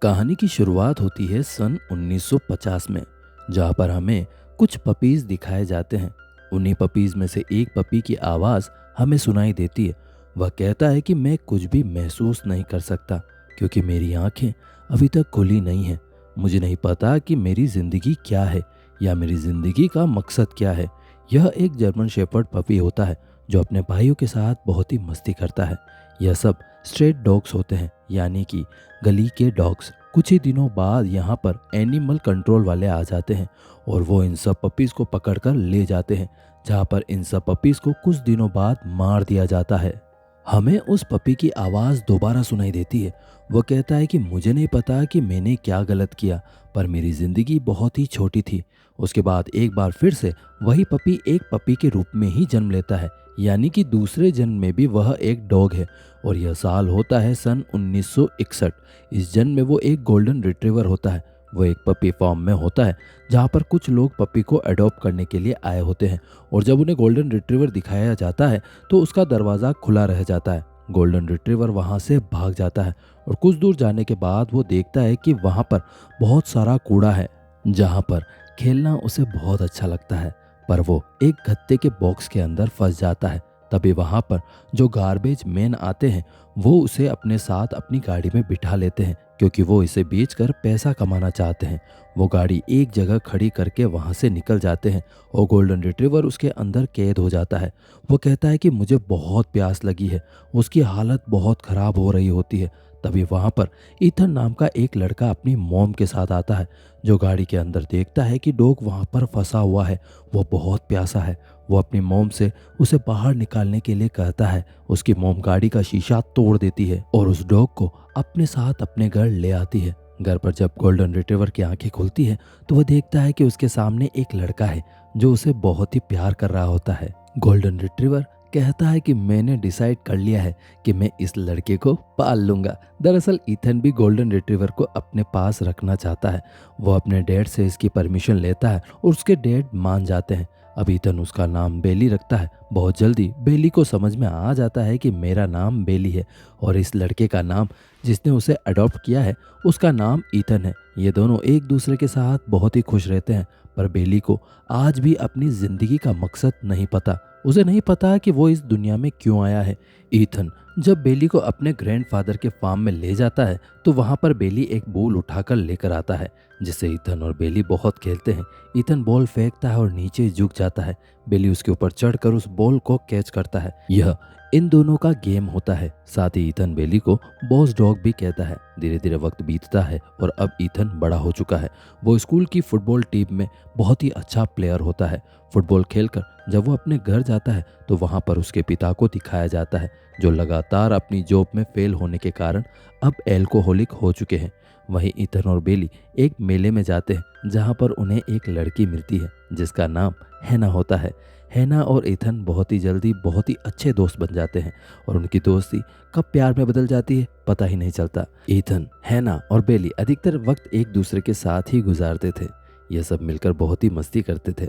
कहानी की शुरुआत होती है सन 1950 में, जहाँ पर हमें कुछ पपीज दिखाए जाते हैं। उन्हीं पपीज में से एक पपी की आवाज़ हमें सुनाई देती है। वह कहता है कि मैं कुछ भी महसूस नहीं कर सकता क्योंकि मेरी आंखें अभी तक खुली नहीं हैं। मुझे नहीं पता कि मेरी ज़िंदगी क्या है या मेरी ज़िंदगी का मकसद क्या है। यह एक जर्मन शेफर्ड पपी होता है जो अपने भाइयों के साथ बहुत ही मस्ती करता है। यह सब स्ट्रेट डॉग्स होते हैं, यानी कि गली के डॉग्स। कुछ ही दिनों बाद यहाँ पर एनिमल कंट्रोल वाले आ जाते हैं और वो इन सब पपीज़ को पकड़कर ले जाते हैं, जहाँ पर इन सब पपीज़ को कुछ दिनों बाद मार दिया जाता है। हमें उस पपी की आवाज़ दोबारा सुनाई देती है। वो कहता है कि मुझे नहीं पता कि मैंने क्या गलत किया, पर मेरी ज़िंदगी बहुत ही छोटी थी। उसके बाद एक बार फिर से वही पपी एक पपी के रूप में ही जन्म लेता है, यानी कि दूसरे जन्म में भी वह एक डॉग है। और यह साल होता है सन 1961। इस जन्म में वो एक गोल्डन रिट्रीवर होता है। वो एक पपी फार्म में होता है जहाँ पर कुछ लोग पपी को अडॉप्ट करने के लिए आए होते हैं, और जब उन्हें गोल्डन रिट्रीवर दिखाया जाता है तो उसका दरवाज़ा खुला रह जाता है। गोल्डन रिट्रीवर वहाँ से भाग जाता है और कुछ दूर जाने के बाद वो देखता है कि वहाँ पर बहुत सारा कूड़ा है, जहाँ पर खेलना उसे बहुत अच्छा लगता है। पर वो एक गत्ते के बॉक्स के अंदर फंस जाता है। तभी वहाँ पर जो गार्बेज मैन आते हैं वो उसे अपने साथ अपनी गाड़ी में बिठा लेते हैं, क्योंकि वो इसे बेचकर पैसा कमाना चाहते हैं। वो गाड़ी एक जगह खड़ी करके वहाँ से निकल जाते हैं और गोल्डन रिट्रीवर उसके अंदर कैद हो जाता है। वो कहता है कि मुझे बहुत प्यास लगी है। उसकी हालत बहुत ख़राब हो रही होती है। तभी वहाँ पर ईथन नाम का एक लड़का अपनी मॉम के साथ आता है, जो गाड़ी के अंदर देखता है कि डॉग वहाँ पर फंसा हुआ है। वो बहुत प्यासा है। वो अपनी मॉम से उसे बाहर निकालने के लिए कहता है। उसकी मॉम गाड़ी का शीशा तोड़ देती है और उस डॉग को अपने साथ अपने घर ले आती है। घर पर जब गोल्डन रिट्रीवर की आंखें खुलती है तो वह देखता है कि उसके सामने एक लड़का है जो उसे बहुत ही प्यार कर रहा होता है। गोल्डन रिट्रीवर कहता है कि मैंने डिसाइड कर लिया है कि मैं इस लड़के को पाल लूंगा। दरअसल ईथन भी गोल्डन रिट्रीवर को अपने पास रखना चाहता है। वो अपने डैड से इसकी परमिशन लेता है और उसके डैड मान जाते हैं। अब ईथन उसका नाम बेली रखता है। बहुत जल्दी बेली को समझ में आ जाता है कि मेरा नाम बेली है और इस लड़के का नाम, जिसने उसे अडॉप्ट किया है, उसका नाम ईथन है। ये दोनों एक दूसरे के साथ बहुत ही खुश रहते हैं, पर बेली को आज भी अपनी ज़िंदगी का मकसद नहीं पता। उसे नहीं पता कि वो इस दुनिया में क्यों आया है। ईथन जब बेली को अपने ग्रैंडफादर के फार्म में ले जाता है तो वहाँ पर बेली एक बॉल उठाकर लेकर आता है, जिससे ईथन और बेली बहुत खेलते हैं। ईथन बॉल फेंकता है और नीचे झुक जाता है। बेली उसके ऊपर चढ़कर उस बॉल को कैच करता है। यह इन दोनों का गेम होता है। साथ ही ईथन बेली को बॉस डॉग भी कहता है। धीरे धीरे वक्त बीतता है और अब ईथन बड़ा हो चुका है। वो स्कूल की फुटबॉल टीम में बहुत ही अच्छा प्लेयर होता है। फुटबॉल खेलकर जब वो अपने घर जाता है तो वहाँ पर उसके पिता को दिखाया जाता है, जो लगातार अपनी जॉब में फेल होने के कारण अब एल्कोहलिक हो चुके हैं। वहीं ईथन और बेली एक मेले में जाते हैं, जहाँ पर उन्हें एक लड़की मिलती है जिसका नाम हैना होता है। हैना और ईथन बहुत ही जल्दी बहुत ही अच्छे दोस्त बन जाते हैं और उनकी दोस्ती कब प्यार में बदल जाती है पता ही नहीं चलता। ईथन, हैना और बेली अधिकतर वक्त एक दूसरे के साथ ही गुजारते थे। यह सब मिलकर बहुत ही मस्ती करते थे।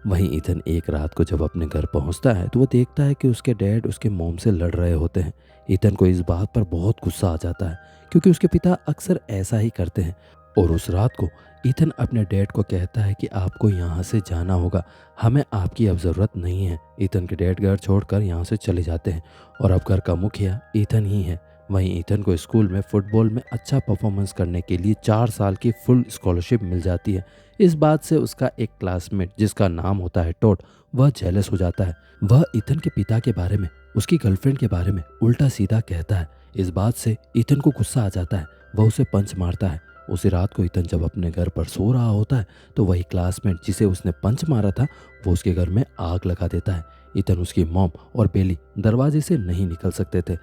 वहीं ईथन एक रात को जब अपने घर पहुंचता है तो वो देखता है कि उसके डैड उसके मॉम से लड़ रहे होते हैं। ईथन को इस बात पर बहुत गुस्सा आ जाता है, क्योंकि उसके पिता अक्सर ऐसा ही करते हैं। और उस रात को ईथन अपने डैड को कहता है कि आपको यहाँ से जाना होगा, हमें आपकी अब ज़रूरत नहीं है। ईथन के डैड घर छोड़कर यहाँ से चले जाते हैं और अब घर का मुखिया ईथन ही है। वहीं ईथन को स्कूल में फुटबॉल में अच्छा परफॉर्मेंस करने के लिए 4 साल की फुल स्कॉलरशिप मिल जाती है। इस बात से उसका एक क्लासमेट जिसका नाम होता है टॉड, वह जेलस हो जाता है। वह ईथन के पिता के बारे में, उसकी गर्लफ्रेंड के बारे में उल्टा सीधा कहता है। इस बात से ईथन को गुस्सा आ जाता है। वह उसे पंच मारता है। उसी रात को ईथन जब अपने घर पर सो रहा होता है तो वही क्लासमेट जिसे उसने पंच मारा था वो उसके घर में आग लगा देता है। ईथन, उसकी मॉम और बेली दरवाजे से नहीं निकल सकते थे,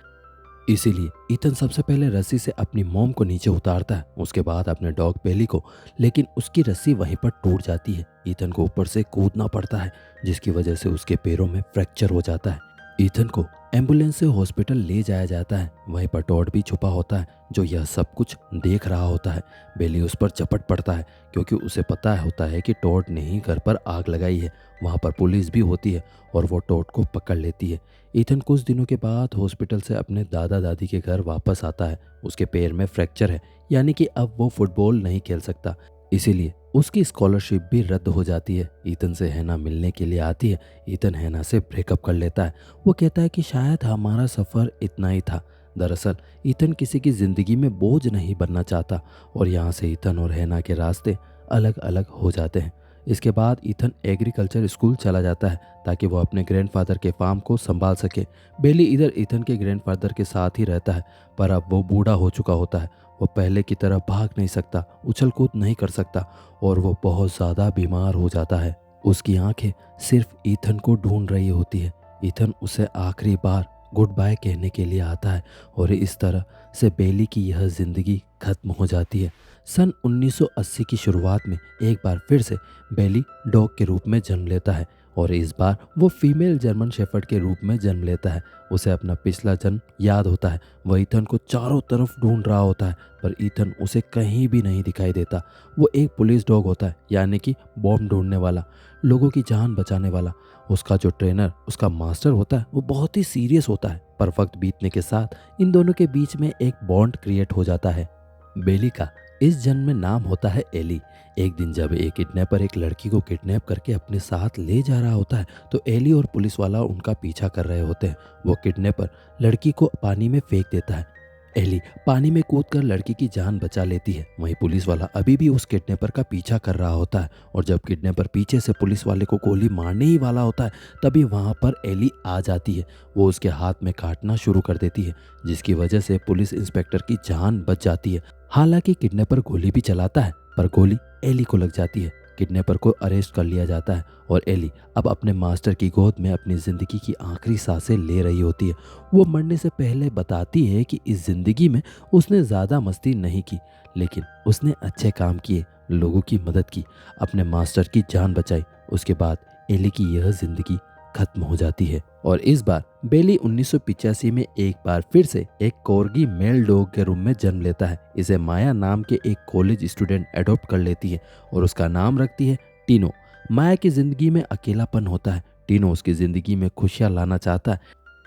इसीलिए ईथन सबसे पहले रस्सी से अपनी मॉम को नीचे उतारता है, उसके बाद अपने डॉग बेली को, लेकिन उसकी रस्सी वहीं पर टूट जाती है। ईथन को ऊपर से कूदना पड़ता है, जिसकी वजह से उसके पैरों में फ्रैक्चर हो जाता है। ईथन को एम्बुलेंस से हॉस्पिटल ले जाया जाता है। वहीं पर टॉड भी छुपा होता है जो यह सब कुछ देख रहा होता है। बेली उस पर झपट पड़ता है क्योंकि उसे पता होता है कि टॉड ने ही घर पर आग लगाई है। वहाँ पर पुलिस भी होती है और वो टॉड को पकड़ लेती है। ईथन कुछ दिनों के बाद हॉस्पिटल से अपने दादा दादी के घर वापस आता है। उसके पैर में फ्रैक्चर है, यानी कि अब वो फुटबॉल नहीं खेल सकता। इसीलिए उसकी स्कॉलरशिप भी रद्द हो जाती है। ईथन से हैना मिलने के लिए आती है। ईथन हैना से ब्रेकअप कर लेता है। वो कहता है कि शायद हमारा सफ़र इतना ही था। दरअसल ईथन किसी की ज़िंदगी में बोझ नहीं बनना चाहता और यहाँ से ईथन और हैना के रास्ते अलग अलग हो जाते हैं। इसके बाद ईथन एग्रीकल्चर स्कूल चला जाता है ताकि वो अपने ग्रैंडफादर के फार्म को संभाल सके। बेली इधर ईथन के ग्रैंडफादर के साथ ही रहता है, पर अब वो बूढ़ा हो चुका होता है। वो पहले की तरह भाग नहीं सकता, उछल कूद नहीं कर सकता और वो बहुत ज़्यादा बीमार हो जाता है। उसकी आंखें सिर्फ ईथन को ढूंढ रही होती है। ईथन उसे आखिरी बार गुड बाय कहने के लिए आता है और इस तरह से बेली की यह ज़िंदगी खत्म हो जाती है। सन 1980 की शुरुआत में एक बार फिर से बेली डॉग के रूप में जन्म लेता है और इस बार वो फीमेल जर्मन शेफर्ड के रूप में जन्म लेता है। उसे अपना पिछला जन्म याद होता है। वह ईथन को चारों तरफ ढूंढ रहा होता है, पर ईथन उसे कहीं भी नहीं दिखाई देता। वो एक पुलिस डॉग होता है, यानी कि बॉम्ब ढूंढने वाला, लोगों की जान बचाने वाला। उसका जो ट्रेनर, उसका मास्टर होता है, वो बहुत ही सीरियस होता है। पर वक्त बीतने के साथ इन दोनों के बीच में एक बॉन्ड क्रिएट हो जाता है। बेली का इस जन्म में नाम होता है एली। एक दिन जब एक किडनैपर एक लड़की को किडनैप करके अपने साथ ले जा रहा होता है तो एली और पुलिस वाला उनका पीछा कर रहे होते हैं। वो किडनैपर लड़की को पानी में फेंक देता है। एली पानी में कूदकर लड़की की जान बचा लेती है। वहीं पुलिस वाला अभी भी उस किडनैपर का पीछा कर रहा होता है और जब किडनैपर पीछे से पुलिस वाले को गोली मारने ही वाला होता है तभी वहां पर एली आ जाती है। वो उसके हाथ में काटना शुरू कर देती है, जिसकी वजह से पुलिस इंस्पेक्टर की जान बच जाती है। हालांकि किडनैपर गोली भी चलाता है, पर गोली एली को लग जाती है। किडनैपर को अरेस्ट कर लिया जाता है और एली अब अपने मास्टर की गोद में अपनी ज़िंदगी की आखिरी सांसें ले रही होती है। वो मरने से पहले बताती है कि इस ज़िंदगी में उसने ज़्यादा मस्ती नहीं की, लेकिन उसने अच्छे काम किए, लोगों की मदद की, अपने मास्टर की जान बचाई। उसके बाद एली की यह ज़िंदगी खत्म हो जाती है और इस बार बेली 1985 में एक बार फिर से एक कॉर्गी मेल डॉग के रूप में जन्म लेता है। इसे माया नाम के एक कॉलेज स्टूडेंट अडॉप्ट कर लेती है और उसका नाम रखती है टीनो। माया की जिंदगी में अकेलापन होता है। टीनो उसकी जिंदगी में खुशियां लाना चाहता है।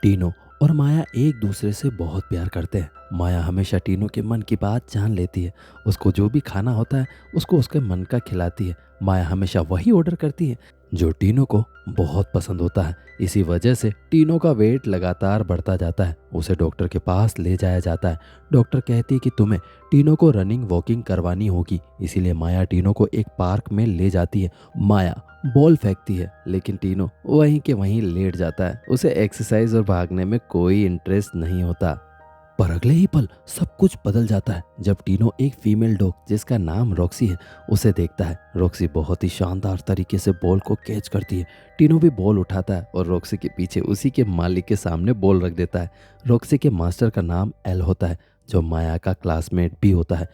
टीनो और माया एक दूसरे से बहुत प्यार करते हैं। माया हमेशा टीनो के मन की बात जान लेती है। उसको जो भी खाना होता है उसको उसके मन का खिलाती है। माया हमेशा वही ऑर्डर करती है जो टीनो को बहुत पसंद होता है। इसी वजह से टीनो का वेट लगातार बढ़ता जाता है। उसे डॉक्टर के पास ले जाया जाता है। डॉक्टर कहती है कि तुम्हें टीनो को रनिंग वॉकिंग करवानी होगी। इसीलिए माया टीनो को एक पार्क में ले जाती है। माया बॉल फेंकती है, लेकिन टीनो वहीं के वहीं लेट जाता है। उसे एक्सरसाइज और भागने में कोई इंटरेस्ट नहीं होता। पर अगले ही पल सब कुछ बदल जाता है जब टीनो एक फीमेल डॉग जिसका नाम रॉक्सी है उसे देखता है। रॉक्सी बहुत ही शानदार तरीके से बॉल को कैच करती है। टीनो भी बॉल उठाता है और रॉक्सी के पीछे उसी के मालिक के सामने बॉल रख देता है। रॉक्सी के मास्टर का नाम एल होता है, जो माया का क्लासमेट भी होता है।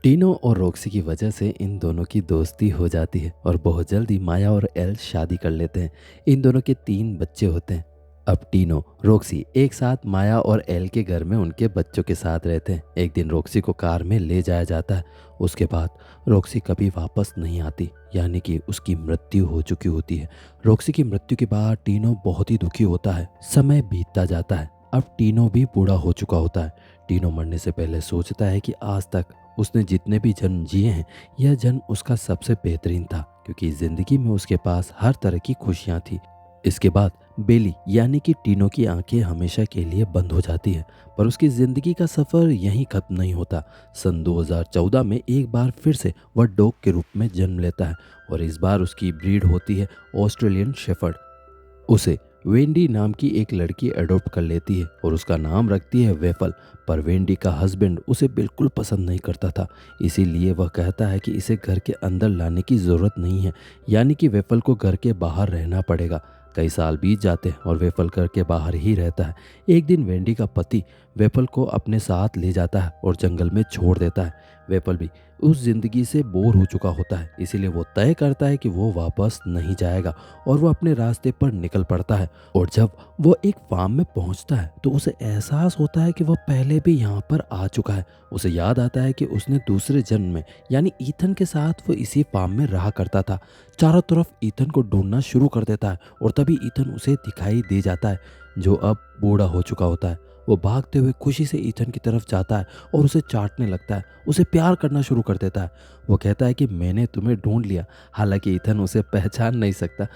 टीनो और रॉक्सी की वजह से इन दोनों की दोस्ती हो जाती है और बहुत जल्दी माया और एल शादी कर लेते हैं। इन दोनों के 3 बच्चे होते हैं। अब टीनो रॉक्सी एक साथ माया और एल के घर में उनके बच्चों के साथ रहते हैं। एक दिन रॉक्सी को कार में ले जाया जाता है। उसके बाद रॉक्सी कभी वापस नहीं आती, यानी कि उसकी मृत्यु हो चुकी होती है। रॉक्सी की मृत्यु के बाद टीनो बहुत ही दुखी होता है। समय बीतता जाता है। अब टीनो भी बूढ़ा हो चुका होता है। टीनो मरने से पहले सोचता है कि आज तक उसने जितने भी जन्म जिए हैं यह जन्म उसका सबसे बेहतरीन था, क्योंकि जिंदगी में उसके पास हर तरह की खुशियां थी। इसके बाद बेली यानी कि टीनो की आंखें हमेशा के लिए बंद हो जाती है, पर उसकी जिंदगी का सफर यहीं खत्म नहीं होता। सन 2014 में एक बार फिर से वह डॉग के रूप में जन्म लेता है और इस बार उसकी ब्रीड होती है ऑस्ट्रेलियन शेफर्ड। उसे वेंडी नाम की एक लड़की अडॉप्ट कर लेती है और उसका नाम रखती है वेफल। पर वेंडी का हस्बैंड उसे बिल्कुल पसंद नहीं करता था, इसीलिए वह कहता है कि इसे घर के अंदर लाने की ज़रूरत नहीं है, यानी कि वेफल को घर के बाहर रहना पड़ेगा। कई साल बीत जाते हैं और वेफल घर के बाहर ही रहता है। एक दिन वेंडी का पति वेफल को अपने साथ ले जाता है और जंगल में छोड़ देता है। वेफल भी उस जिंदगी से बोर हो चुका होता है, इसीलिए वो तय करता है कि वो वापस नहीं जाएगा और वो अपने रास्ते पर निकल पड़ता है। और जब वो एक फार्म में पहुंचता है तो उसे एहसास होता है कि वह पहले भी यहाँ पर आ चुका है। उसे याद आता है कि उसने दूसरे जन्म में यानी ईथन के साथ वो इसी फार्म में रहा करता था। चारों तरफ ईथन को ढूंढना शुरू कर देता है और तभी ईथन उसे दिखाई दे जाता है, जो अब बूढ़ा हो चुका होता है। वो भागते हुए खुशी से ईथन की तरफ जाता है और उसे चाटने लगता है, उसे प्यार करना शुरू कर देता है। वो कहता है कि मैंने तुम्हें ढूंढ लिया। हालांकि ईथन उसे पहचान नहीं सकता,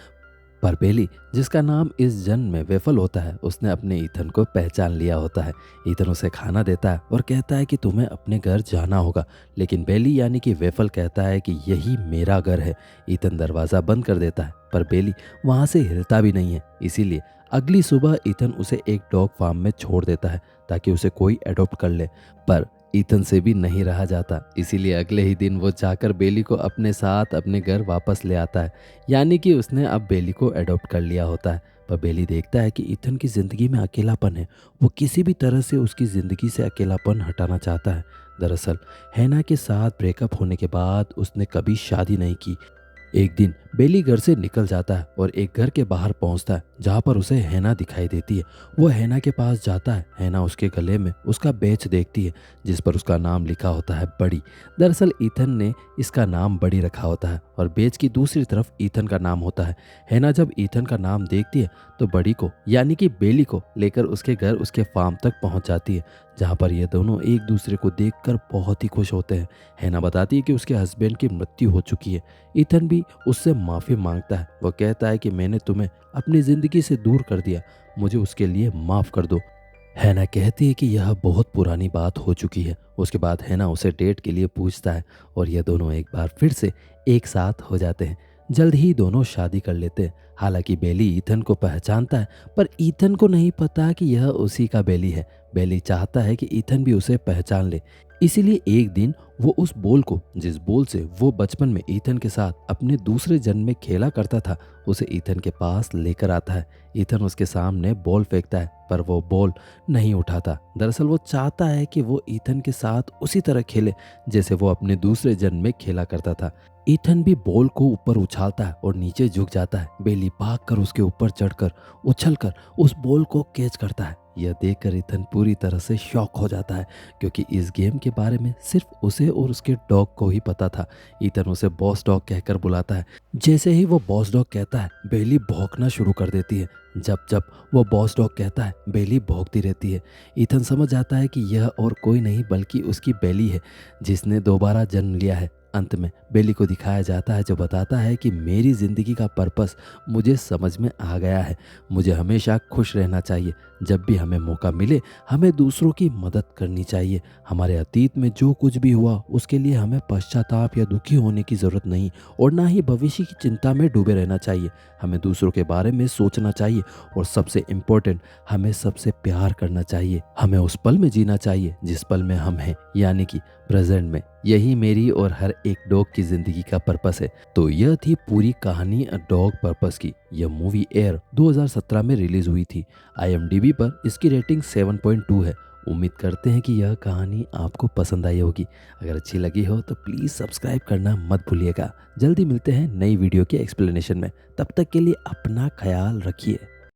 पर बेली, जिसका नाम इस जन्म में वेफल होता है, उसने अपने ईथन को पहचान लिया होता है। ईथन उसे खाना देता है और कहता है कि तुम्हें अपने घर जाना होगा, लेकिन बेली यानी कि वेफल कहता है कि यही मेरा घर है। ईथन दरवाज़ा बंद कर देता है, पर बेली वहाँ से हिलता भी नहीं है। इसीलिए अगली सुबह ईथन उसे एक डॉग फार्म में छोड़ देता है ताकि उसे कोई अडॉप्ट कर ले, पर ईथन से भी नहीं रहा जाता। इसीलिए अगले ही दिन वो जाकर बेली को अपने साथ अपने घर वापस ले आता है, यानी कि उसने अब बेली को अडॉप्ट कर लिया होता है। पर बेली देखता है कि ईथन की ज़िंदगी में अकेलापन है। वो किसी भी तरह से उसकी ज़िंदगी से अकेलापन हटाना चाहता है। दरअसल हैना के साथ ब्रेकअप होने के बाद उसने कभी शादी नहीं की। एक दिन बेली घर से निकल जाता है और एक घर के बाहर पहुंचता है जहां पर उसे हैना दिखाई देती है। वो हैना के पास जाता है। हैना उसके गले में उसका बैच देखती है जिस पर उसका नाम लिखा होता है बड़ी। दरअसल ईथन ने इसका नाम बड़ी रखा होता है और बैच की दूसरी तरफ ईथन का नाम होता है। हैना जब ईथन का नाम देखती है तो बड़ी को यानी कि बेली को लेकर उसके घर उसके फार्म तक पहुंच जाती है, जहां पर ये दोनों एक दूसरे को देखकर बहुत ही खुश होते हैं। हैना बताती है कि उसके हस्बैंड की मृत्यु हो चुकी है। ईथन भी उससे माफ़ी मांगता है। वो कहता है कि मैंने तुम्हें अपनी ज़िंदगी से दूर कर दिया, मुझे उसके लिए माफ़ कर दो। हैना कहती है कि यह बहुत पुरानी बात हो चुकी है। उसके बाद हैना उसे डेट के लिए पूछता है और ये दोनों एक बार फिर से एक साथ हो जाते हैं। जल्द ही दोनों शादी कर लेते हैं। हालांकि बेली ईथन को पहचानता है, पर ईथन को नहीं पता कि यह उसी का बेली है। बेली चाहता है कि ईथन भी उसे पहचान ले, इसीलिए एक दिन वो उस बॉल को, जिस बॉल से वो बचपन में ईथन के साथ अपने दूसरे जन्म में खेला करता था, उसे ईथन के पास लेकर आता है। ईथन उसके सामने बॉल फेंकता है, पर वो बॉल नहीं उठाता। दरअसल वो चाहता है कि वो ईथन के साथ उसी तरह खेले जैसे वो अपने दूसरे जन्म में खेला करता था। ईथन भी बॉल को ऊपर उछालता है और नीचे झुक जाता है। बेली भागकर उसके ऊपर चढ़कर उछलकर उस बॉल को कैच करता है। यह देखकर ईथन पूरी तरह से शॉक हो जाता है, क्योंकि इस गेम के बारे में सिर्फ उसे और उसके डॉग को ही पता था। ईथन उसे बॉस डॉग कहकर बुलाता है। जैसे ही वो बॉस डॉग कहता है, बेली भौंकना शुरू कर देती है। जब जब वो बॉस डॉग कहता है, बेली भौंकती रहती है। ईथन समझ जाता है कि यह और कोई नहीं बल्कि उसकी बेली है, जिसने दोबारा जन्म लिया है। अंत में बेली को दिखाया जाता है, जो बताता है कि मेरी ज़िंदगी का पर्पस मुझे समझ में आ गया है। मुझे हमेशा खुश रहना चाहिए। जब भी हमें मौका मिले हमें दूसरों की मदद करनी चाहिए। हमारे अतीत में जो कुछ भी हुआ उसके लिए हमें पश्चाताप या दुखी होने की ज़रूरत नहीं, और ना ही भविष्य की चिंता में डूबे रहना चाहिए। हमें दूसरों के बारे में सोचना चाहिए, और सबसे इम्पोर्टेंट, हमें सबसे प्यार करना चाहिए। हमें उस पल में जीना चाहिए जिस पल में हम हैं, यानी कि प्रेजेंट में। यही मेरी और हर एक डॉग की जिंदगी का पर्पस है। तो यह थी पूरी कहानी अ डॉग पर्पस की। यह मूवी एयर 2017 में रिलीज हुई थी। IMDb पर इसकी रेटिंग 7.2 है। उम्मीद करते हैं कि यह कहानी आपको पसंद आई होगी। अगर अच्छी लगी हो तो प्लीज़ सब्सक्राइब करना मत भूलिएगा। जल्दी मिलते हैं नई वीडियो के एक्सप्लेनेशन में। तब तक के लिए अपना ख्याल रखिए।